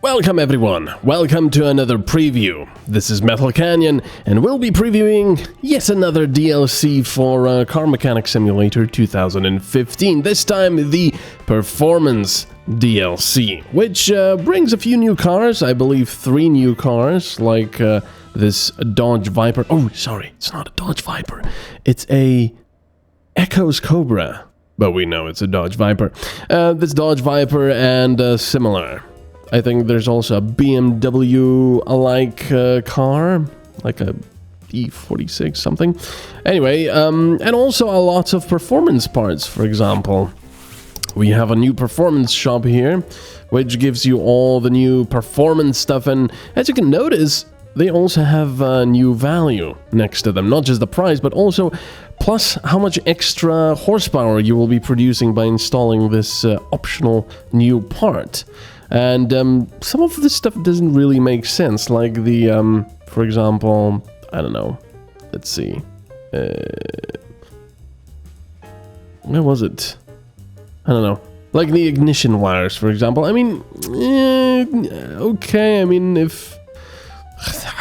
Welcome everyone, welcome to another preview. This is MetalCanyon, and we'll be previewing yet another DLC for Car Mechanic Simulator 2015. This time the Performance DLC, which brings a few new cars, I believe 3 new cars, like this Dodge Viper. Oh, sorry, it's not a Dodge Viper, it's a Echo's Cobra, but we know it's a Dodge Viper. This Dodge Viper and similar. I think there's also a BMW-alike car, like a E46 something. Anyway, and also a lot of performance parts, for example. We have a new performance shop here, which gives you all the new performance stuff, and as you can notice, they also have new value next to them. Not just the price, but also plus how much extra horsepower you will be producing by installing this optional new part. And some of this stuff doesn't really make sense, like the, for example, I don't know, let's see, where was it? I don't know, like the ignition wires, for example. I mean, okay, I mean, I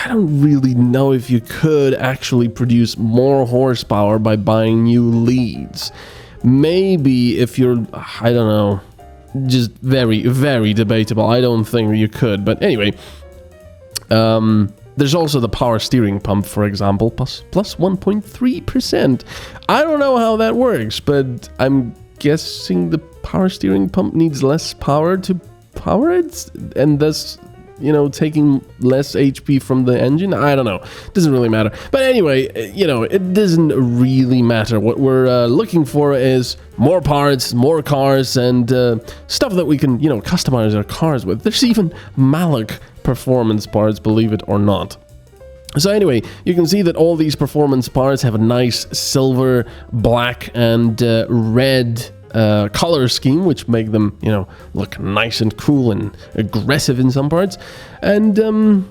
don't really know if you could actually produce more horsepower by buying new leads. Maybe if you're, I don't know, just very, very debatable. I don't think you could, but anyway, there's also the power steering pump, for example, plus 1.3%. I don't know how that works, but I'm guessing the power steering pump needs less power to power it, and thus, you know, taking less HP from the engine. I don't know. Doesn't really matter. But anyway, you know, it doesn't really matter. What we're looking for is more parts, more cars, and stuff that we can, you know, customize our cars with. There's even Malak performance parts, believe it or not. So anyway, you can see that all these performance parts have a nice silver, black, and red color scheme, which make them, you know, look nice and cool and aggressive in some parts. And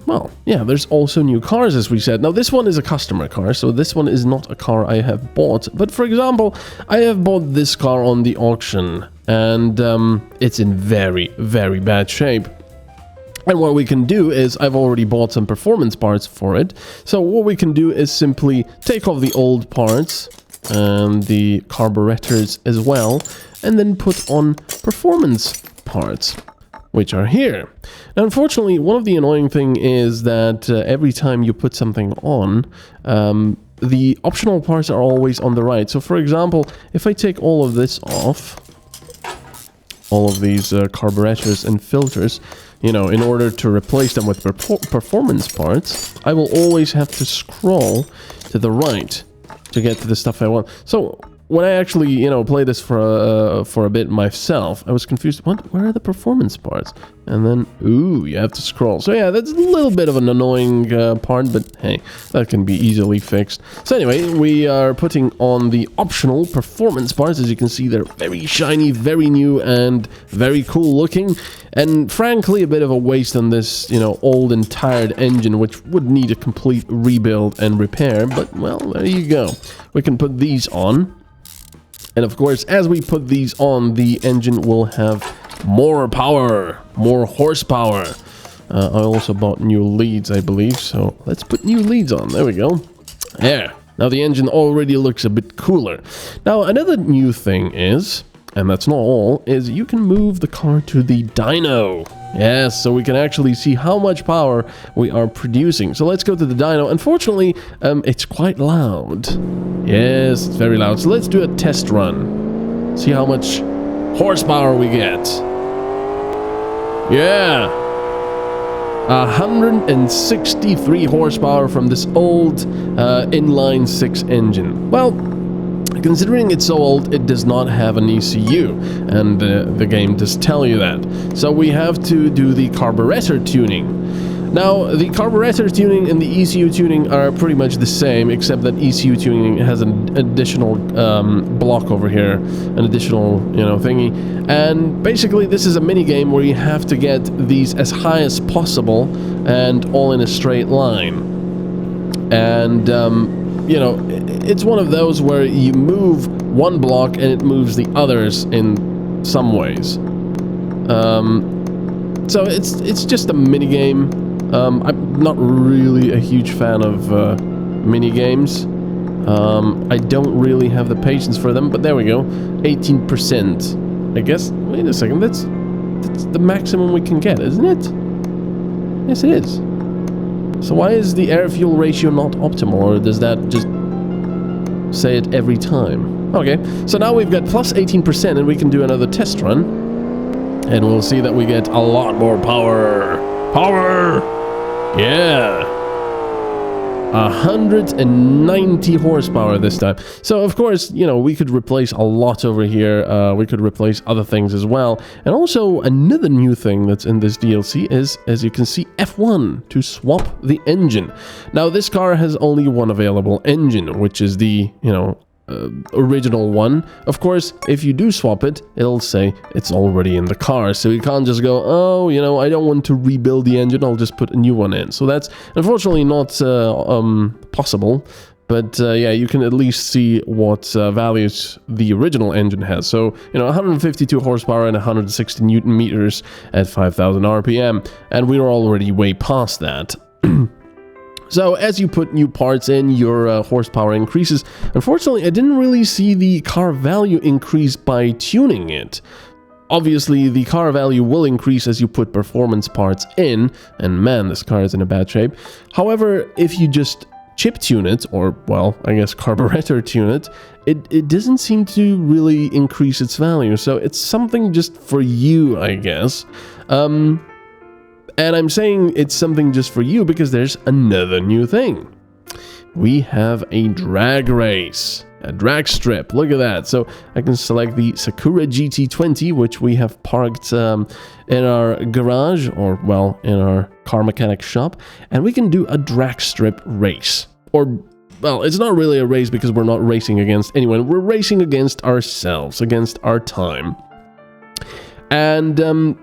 well, yeah, there's also new cars, as we said. Now this one is a customer car, so this one is not a car I have bought, but for example, I have bought this car on the auction, and it's in very, very bad shape. And what we can do is, I've already bought some performance parts for it, so what we can do is simply take off the old parts and the carburetors as well, and then put on performance parts, which are here. Now, unfortunately, one of the annoying thing is that every time you put something on, the optional parts are always on the right. So, for example, if I take all of this off, all of these carburetors and filters, you know, in order to replace them with performance parts, I will always have to scroll to the right to get to the stuff I want. So when I actually, you know, play this for a bit myself, I was confused. What? Where are the performance parts? And then, ooh, you have to scroll. So yeah, that's a little bit of an annoying part, but hey, that can be easily fixed. So anyway, we are putting on the optional performance parts. As you can see, they're very shiny, very new, and very cool looking. And frankly, a bit of a waste on this, you know, old and tired engine, which would need a complete rebuild and repair. But well, there you go. We can put these on. And of course, as we put these on, the engine will have more power, more horsepower. I also bought new leads, I believe, so let's put new leads on. There we go. There. Now the engine already looks a bit cooler. Now another new thing is, and that's not all, is you can move the car to the dyno. Yes, so we can actually see how much power we are producing. So let's go to the dyno. Unfortunately, it's quite loud. Yes, it's very loud. So let's do a test run. See how much horsepower we get. Yeah. 163 horsepower from this old inline 6 engine. Well, considering it's so old, it does not have an ECU, and the game does tell you that. So we have to do the carburetor tuning. Now, the carburetor tuning and the ECU tuning are pretty much the same, except that ECU tuning has an additional block over here, an additional, you know, thingy. And basically, this is a mini game where you have to get these as high as possible and all in a straight line. And you know, it's one of those where you move one block and it moves the others in some ways. So it's just a mini game. I'm not really a huge fan of mini games. I don't really have the patience for them, but there we go. 18%. I guess. Wait a second. That's the maximum we can get, isn't it? Yes, it is. So why is the air-fuel ratio not optimal, or does that just say it every time? Okay, so now we've got plus 18% and we can do another test run. And we'll see that we get a lot more power. Power! Yeah! 190 horsepower this time. So, of course, you know, we could replace a lot over here. We could replace other things as well. And also, another new thing that's in this DLC is, as you can see, F1 to swap the engine. Now, this car has only one available engine, which is the, you know, original one. Of course, if you do swap it, it'll say it's already in the car, so you can't just go, oh, you know, I don't want to rebuild the engine, I'll just put a new one in. So that's unfortunately not possible, but yeah, you can at least see what values the original engine has. So, you know, 152 horsepower and 160 newton meters at 5,000 RPM, and we're already way past that. So as you put new parts in, your horsepower increases. Unfortunately, I didn't really see the car value increase by tuning it. Obviously, the car value will increase as you put performance parts in, and man, this car is in a bad shape. However, if you just chip tune it, or, well, I guess carburetor tune it, it doesn't seem to really increase its value. So it's something just for you, I guess. And I'm saying it's something just for you because there's another new thing. We have a drag race, a drag strip. Look at that. So I can select the Sakura GT20, which we have parked in our garage, or, well, in our car mechanic shop, and we can do a drag strip race. Or, well, it's not really a race because we're not racing against anyone. We're racing against ourselves, against our time. And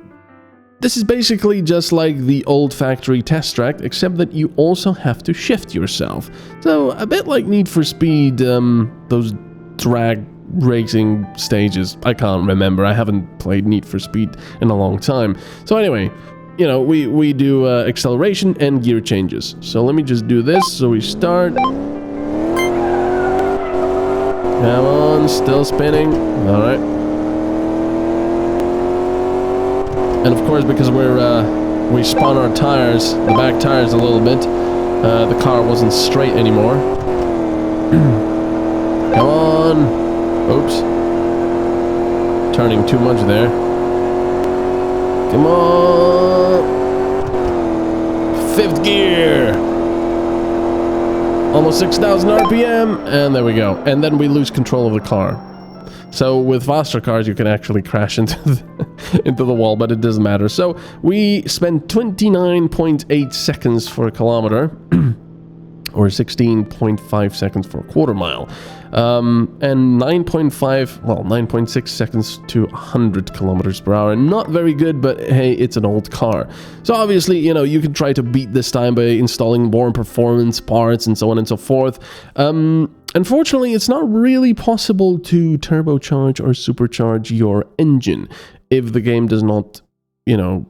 this is basically just like the old factory test track, except that you also have to shift yourself. So, a bit like Need for Speed, those drag racing stages. I can't remember, I haven't played Need for Speed in a long time. So anyway, you know, we do acceleration and gear changes. So let me just do this, so we start. Come on, still spinning, alright. And of course, because we spun our tires, the back tires a little bit, the car wasn't straight anymore. Come on! Oops. Turning too much there. Come on! 5th gear! Almost 6,000 RPM, and there we go. And then we lose control of the car. So with faster cars, you can actually crash into the wall, but it doesn't matter. So we spent 29.8 seconds for a kilometer, or 16.5 seconds for a quarter mile, and 9.6 seconds to 100 kilometers per hour. Not very good, but hey, it's an old car. So obviously, you know, you can try to beat this time by installing more performance parts and so on and so forth. Unfortunately, it's not really possible to turbocharge or supercharge your engine if the game does not, you know,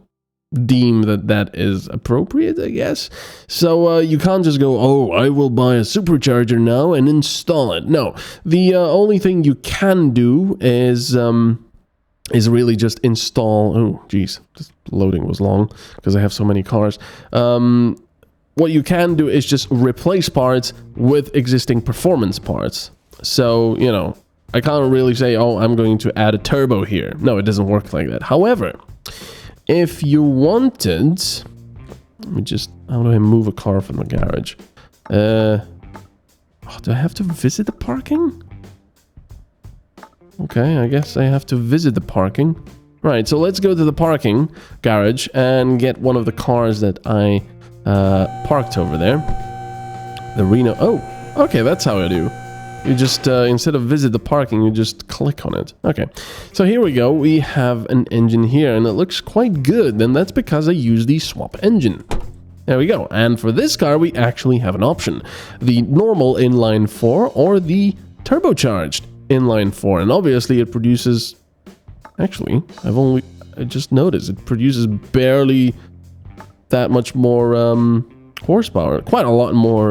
deem that is appropriate, I guess. So you can't just go, oh, I will buy a supercharger now and install it. No, the only thing you can do is really just install. Oh, geez, this loading was long because I have so many cars. What you can do is just replace parts with existing performance parts. So, you know, I can't really say, oh, I'm going to add a turbo here. No, it doesn't work like that. However, if you wanted, let me just, how do I move a car from the garage? Oh, do I have to visit the parking? Okay, I guess I have to visit the parking. Right, so let's go to the parking garage and get one of the cars that I parked over there. The Reno. Oh, okay, that's how I do. You just, instead of visit the parking, you just click on it. Okay, so here we go. We have an engine here, and it looks quite good. And that's because I use the swap engine. There we go. And for this car, we actually have an option. The normal inline 4 or the turbocharged inline 4. And obviously, it produces... Actually, I just noticed it produces barely that much more horsepower. Quite a lot more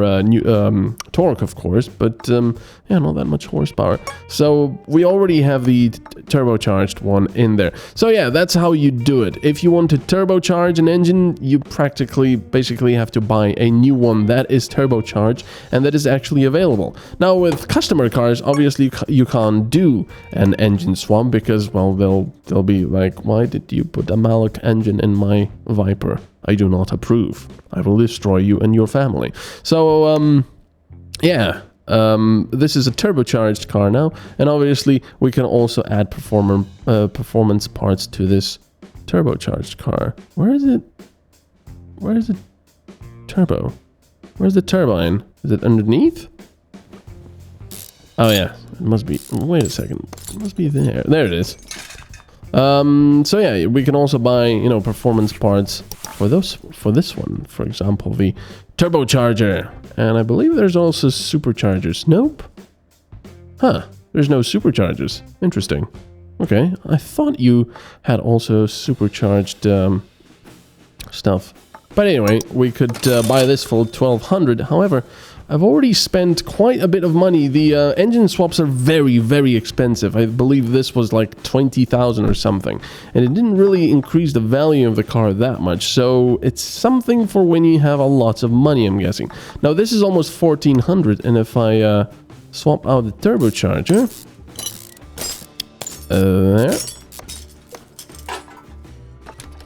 torque, of course, but yeah, not that much horsepower. So we already have the turbocharged one in there. So yeah, that's how you do it. If you want to turbocharge an engine, you basically have to buy a new one that is turbocharged and that is actually available. Now with customer cars, obviously you can't do an engine swap because, well, they'll be like, why did you put a Malloc engine in my Viper? I do not approve. I will destroy you and your family. So, yeah, this is a turbocharged car now, and obviously we can also add performance parts to this turbocharged car. Where is it? Where is it? Turbo. Where's the turbine? Is it underneath? Oh yeah, it must be. Wait a second. It must be there. There it is. So yeah, we can also buy, you know, performance parts for this one. For example, the turbocharger. And I believe there's also superchargers. Nope. Huh. There's no superchargers. Interesting. Okay. I thought you had also supercharged stuff. But anyway, we could buy this for 1,200. However, I've already spent quite a bit of money. The engine swaps are very, very expensive. I believe this was like 20,000 or something. And it didn't really increase the value of the car that much. So it's something for when you have a lot of money, I'm guessing. Now this is almost 1,400. And if I swap out the turbocharger. There.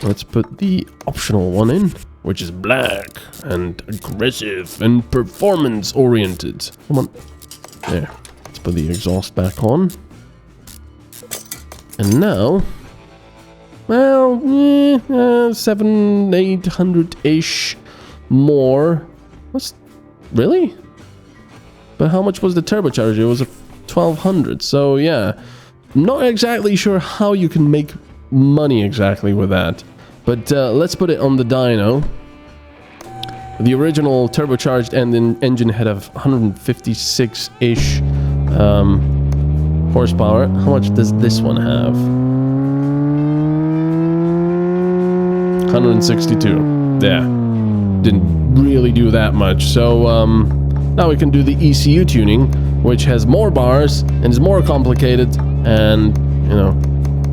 Let's put the optional one in, which is black and aggressive and performance oriented. Come on. There. Let's put the exhaust back on. And now, well, 700-800-ish more. What's really? But how much was the turbocharger? It was a 1,200. So yeah, not exactly sure how you can make money exactly with that. But let's put it on the dyno. The original turbocharged engine had of 156-ish horsepower. How much does this one have? 162. Yeah, didn't really do that much. So now we can do the ECU tuning, which has more bars and is more complicated, and you know,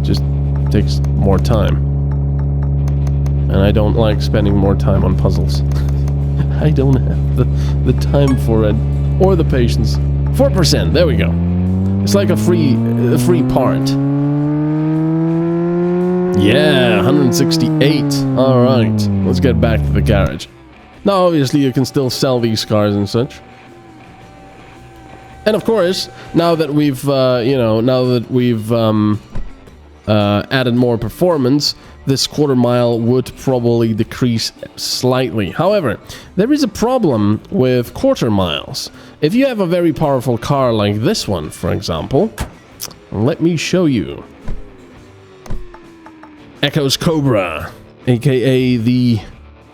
just takes more time. And I don't like spending more time on puzzles. I don't have the time for it, or the patience. 4%, there we go. It's like a free part. Yeah, 168. All right, let's get back to the garage. Now, obviously, you can still sell these cars and such. And of course, now that we've, added more performance, this quarter mile would probably decrease slightly. However, there is a problem with quarter miles. If you have a very powerful car like this one, for example, let me show you. Echo's Cobra, aka the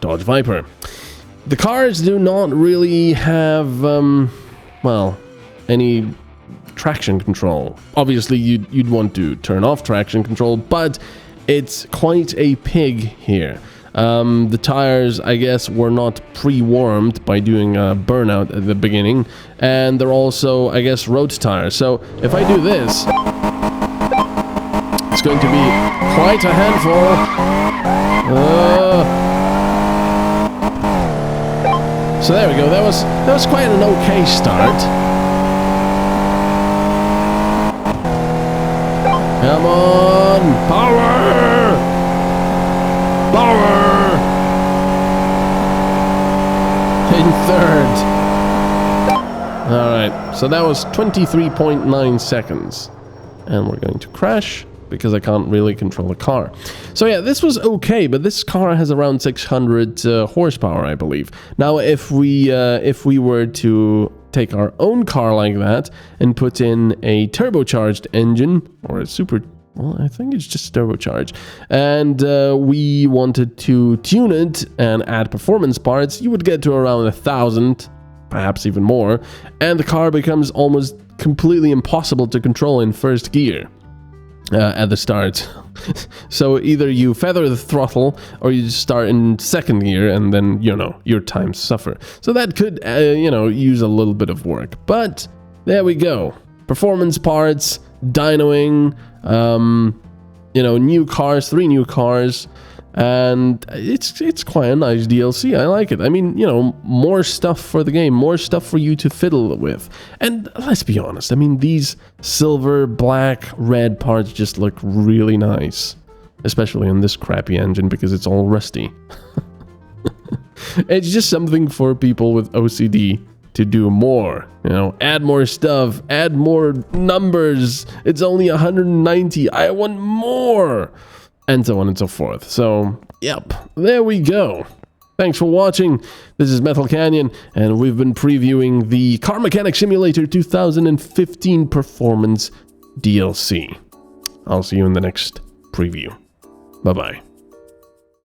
Dodge Viper. The cars do not really have, well, any traction control. Obviously, you'd want to turn off traction control, but it's quite a pig here. The tires, I guess, were not pre-warmed by doing a burnout at the beginning, and they're also, I guess, road tires. So if I do this, it's going to be quite a handful. So there we go. That was quite an okay start. Come on! Power! Power! In third. Alright, so that was 23.9 seconds. And we're going to crash, because I can't really control the car. So yeah, this was okay, but this car has around 600 horsepower, I believe. Now, if we were to take our own car like that and put in a turbocharged engine, or a well, I think it's just turbocharged, and we wanted to tune it and add performance parts, you would get to around 1,000, perhaps even more, and the car becomes almost completely impossible to control in first gear. at the start. So either you feather the throttle or you start in second gear and then, you know, your times suffer. So that could, you know, use a little bit of work. But there we go. Performance parts, dynoing, you know, new cars, 3 new cars. And it's quite a nice DLC. I like it. I mean, you know, more stuff for the game, more stuff for you to fiddle with. And let's be honest, I mean, these silver, black, red parts just look really nice. Especially on this crappy engine because it's all rusty. It's just something for people with OCD to do more. You know, add more stuff, add more numbers. It's only 190. I want more. And so on and so forth. So, yep, there we go. Thanks for watching. This is MetalCanyon, and we've been previewing the Car Mechanic Simulator 2015 Performance DLC. I'll see you in the next preview. Bye-bye.